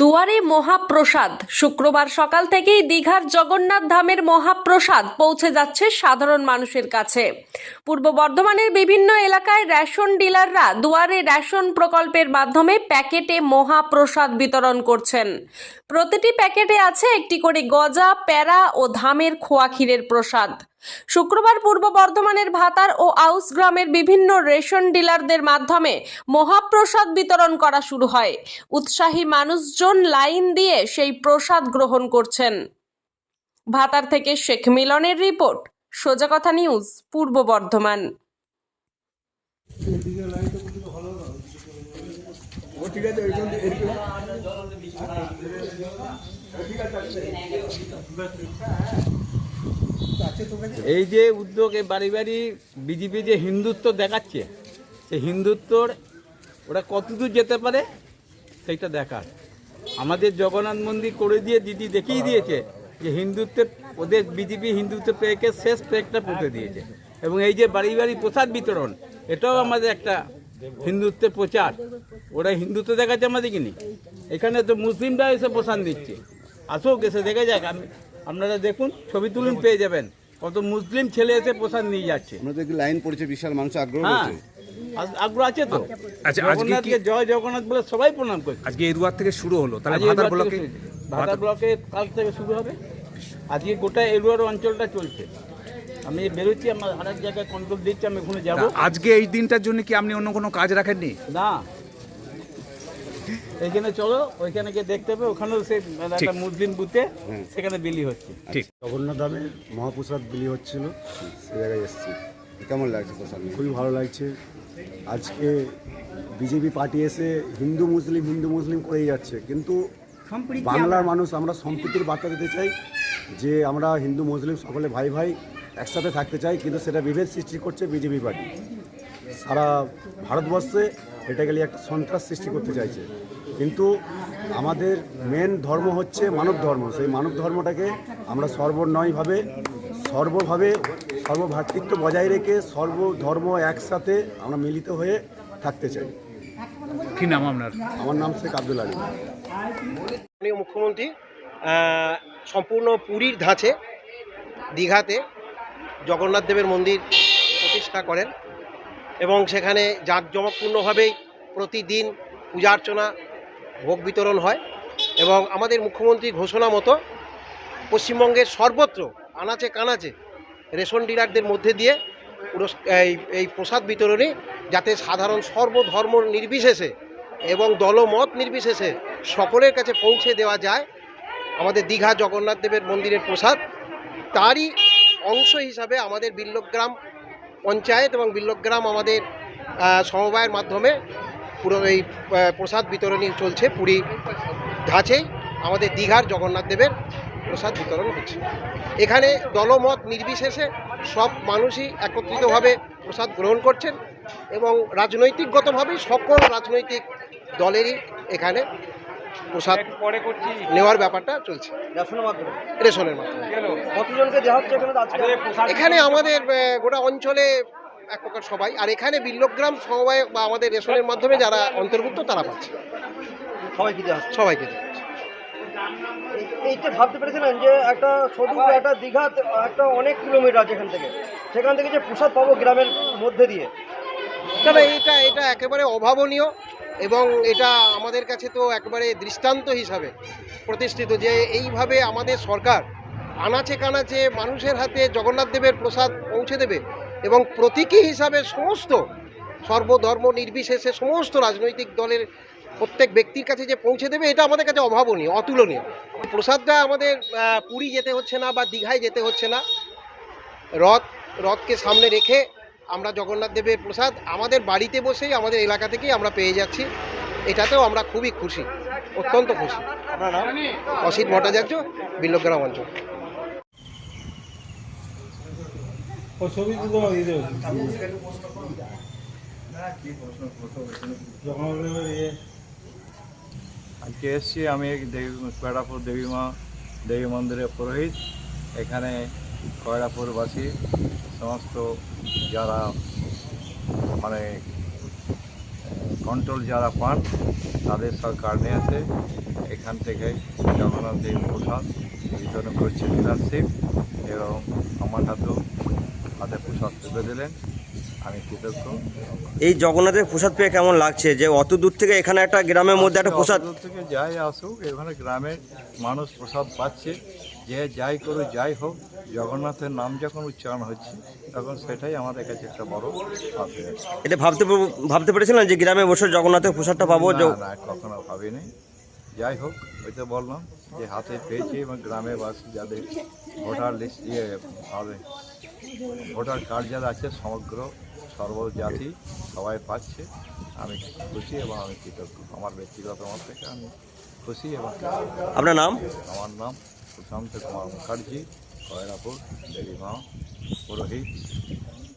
দুয়ারে মহাপ্রসাদ। শুক্রবার সকাল থেকেই দীঘার জগন্নাথ ধামের মহাপ্রসাদ পৌঁছে যাচ্ছে সাধারণ মানুষের কাছে। পূর্ব বর্ধমানের বিভিন্ন এলাকায় রেশন ডিলাররা দুয়ারে রেশন প্রকল্পের মাধ্যমে প্যাকেটে মহাপ্রসাদ বিতরণ করছেন। প্রতিটি প্যাকেটে আছে একটি করে গজা, প্যারা ও ধামের খোয়া ক্ষীরের প্রসাদ। শুক্রবার পূর্ব বর্ধমানের ভাতার ও আউস গ্রামের বিভিন্ন রেশন ডিলারদের মাধ্যমে মহাপ্রসাদ বিতরণ করা শুরু হয়। উৎসাহী মানুষজন লাইন দিয়ে সেই প্রসাদ গ্রহণ করছেন। ভাতার থেকে শেখ মিলনের রিপোর্ট, সোজা কথা নিউজ, পূর্ব বর্ধমান। এই যে উদ্যোগ, এই বাড়ি বাড়ি বিজেপি যে হিন্দুত্ব দেখাচ্ছে, সেই হিন্দুত্বর ওরা কতদূর যেতে পারে সেইটা দেখার। আমাদের জগন্নাথ মন্দির করে দিয়ে দিদি দেখিয়ে দিয়েছে যে হিন্দুত্বের, ওদের বিজেপি হিন্দুত্ব পেয়েকে শেষ পেকটা পুঁতে দিয়েছে। এবং এই যে বাড়ি বাড়ি প্রসাদ বিতরণ, এটাও আমাদের একটা হিন্দুত্বের প্রচার। ওরা হিন্দুত্ব দেখাচ্ছে আমাদের কিনি। এখানে তো মুসলিমরা এসে প্রসাদ দিচ্ছে, আসুক এসে দেখে যাক। আপনারা দেখুন, ছবি তুলুন, পেয়ে যাবেন কত মুসলিম ছেলে এসে প্রসাদ নিয়ে যাচ্ছে। আমাদের কি লাইন পড়েছে, বিশাল মানুষ আগ্রহ হ্যাঁ, রয়েছে। আগ্রহ আছে তো। আচ্ছা, আজকে কি জয় জগন্নাথ বলে সবাই প্রণাম করছে। আজকে এই দুয়ার থেকে শুরু হলো, তাহলে আজকে ভাতার এরুয়ার ব্লকে থেকে ভাতার ব্লকে কাল থেকে শুরু হবে। আজকে গোটা এরুয়ার অঞ্চলটা চলছে। আমি বেরোচ্ছি, আমার আরেক জায়গায় কন্ট্রোল দিচ্ছি, আমি ওখানে যাবো। আজকে এই দিনটার জন্য কি আপনি অন্য কোনো কাজ রাখেননি? না, এখানে চলো, ওইখানে গিয়ে দেখতে হবে। ওখানেও সে একটা মুসলিম বুথে সেখানে বিলি হচ্ছে। ঠিক। জগন্নাথ ধামে মহাপ্রসাদ বিলি হচ্ছিল, সে জায়গায় এসেছি। কেমন লাগছে প্রসাদ? খুবই ভালো লাগছে। আজকে বিজেপি পার্টি এসে হিন্দু মুসলিম করেই যাচ্ছে, কিন্তু বাংলার মানুষ আমরা সম্প্রীতির বার্তা দিতে চাই যে আমরা হিন্দু মুসলিম সকলে ভাই ভাই একসাথে থাকতে চাই, কিন্তু সেটা বিভেদ সৃষ্টি করছে বিজেপি পার্টি। সারা ভারতবর্ষে এটা গেলে একটা সন্ত্রাস সৃষ্টি করতে চাইছে। কিন্তু আমাদের মেন ধর্ম হচ্ছে মানব ধর্ম। সেই মানব ধর্মটাকে আমরা সর্বভাবে সর্বভ্রাতৃত্ব বজায় রেখে সর্বধর্ম একসাথে আমরা মিলিত হয়ে থাকতে চাই। কি নাম আপনার? আমার নাম শেখ আব্দুল আলী। মাননীয় মুখ্যমন্ত্রী সম্পূর্ণ পুরীর ধাঁচে দীঘাতে জগন্নাথ দেবের মন্দির প্রতিষ্ঠা করেন এবং সেখানে জাঁকজমকপূর্ণভাবেই প্রতিদিন পূজা অর্চনা, ভোগ বিতরণ হয়। এবং আমাদের মুখ্যমন্ত্রী ঘোষণা মতো পশ্চিমবঙ্গের সর্বত্র আনাচে কানাচে রেশন ডিলারদের মধ্যে দিয়ে এই প্রসাদ বিতরণী যাতে সাধারণ সর্বধর্ম নির্বিশেষে এবং দলমত নির্বিশেষে সকলের কাছে পৌঁছে দেওয়া যায়। আমাদের দীঘা জগন্নাথ দেবের মন্দিরের প্রসাদ, তারই অংশ হিসাবে আমাদের বিল্লগ্রাম পঞ্চায়েত এবং বিল্লগ্রাম আমাদের সমবায়ের মাধ্যমে পুরো এই প্রসাদ বিতরণী চলছে। পুরী ধাঁচেই আমাদের দীঘার জগন্নাথ দেবের প্রসাদ বিতরণ হচ্ছে। এখানে দলমত নির্বিশেষে সব মানুষই একত্রিতভাবে প্রসাদ গ্রহণ করছেন এবং রাজনৈতিকগতভাবেই সকল রাজনৈতিক দলেরই এখানে প্রসাদ নেওয়ার ব্যাপারটা চলছে রেশনের মাধ্যমে। কতজনকে দেওয়া হচ্ছে এখানে আমাদের গোটা অঞ্চলে এক প্রকার সবাই, আর এখানে বিল্লগ্রাম সমবায় বা আমাদের রেশনের মাধ্যমে যারা অন্তর্ভুক্ত তারা পাচ্ছে। সবাইকে দেওয়া হচ্ছে। সবাইকে দেওয়া হচ্ছে। এইটা ভাবতে পেরেছিলেন যে একটা ছোট একটা দীঘা একটা অনেক কিলোমিটার আছে এখান থেকে, সেখান থেকে যে প্রসাদ পাবো গ্রামের মধ্যে দিয়ে? তবে এটা একেবারে অভাবনীয় এবং এটা আমাদের কাছে তো একেবারে দৃষ্টান্ত হিসাবে প্রতিষ্ঠিত যে এইভাবে আমাদের সরকার আনাচে কানাচে মানুষের হাতে জগন্নাথ দেবের প্রসাদ পৌঁছে দেবে এবং প্রতীকী হিসাবে সমস্ত সর্বধর্ম নির্বিশেষে সমস্ত রাজনৈতিক দলের প্রত্যেক ব্যক্তির কাছে যে পৌঁছে দেবে, এটা আমাদের কাছে অভাবনীয়, অতুলনীয়। প্রসাদটা আমাদের পুরী যেতে হচ্ছে না বা দীঘায় যেতে হচ্ছে না, রথকে সামনে রেখে আমরা জগন্নাথ দেবের প্রসাদ আমাদের বাড়িতে বসেই আমাদের এলাকা থেকেই আমরা পেয়ে যাচ্ছি। এটাতেও আমরা খুবই খুশি, অত্যন্ত খুশি। আপনার নাম? অসিত ভট্টাচার্য, বিল্লগ্রাম অঞ্চল। আজকে এসেছি আমি কয়রাপুর দেবী মন্দিরের পুরোহিত। এখানে কয়রাপুরবাসী সমস্ত যারা মানে কন্ট্রোল যারা পান তাদের সব কারণে আছে এখান থেকে জগন্নাথ দেব প্রসাদ বিতরণ করছে ডিলারশিপ এবং আমার হাতে প্রসাদ তুলে দিলেন। আমি কৃতজ্ঞ। এই জগন্নাথের প্রসাদ পেয়ে কেমন লাগছে যে অত দূর থেকে এখানে একটা গ্রামের মধ্যে একটা প্রসাদ? দূর থেকে যাই আসুক এখানে গ্রামের মানুষ প্রসাদ পাচ্ছে, যে যাই করুক যাই হোক জগন্নাথের নাম যখন উচ্চারণ হচ্ছে তখন সেটাই আমাদের কাছে একটা বড় পাবে। এটা ভাবতে পেরেছিলেন যে গ্রামে বসে জগন্নাথের প্রসাদটা পাবো? না, কখনো ভাবিনি। যাই হোক ওই তো বললাম যে হাতে পেয়েছি এবং গ্রামে বাসী যাদের ভোটার লিস্ট ভোটার কার্ড যারা আছে সমগ্র সর্বজাতি সবাই পাচ্ছে। আমি খুশি এবং আমি কৃতজ্ঞ। আমার ব্যক্তিগত মত থেকে আমি খুশি এবং আপনার নাম? আমার নাম প্রশান্ত কুমার মুখার্জি, কয়রাপুর দেবীমা পুরোহিত।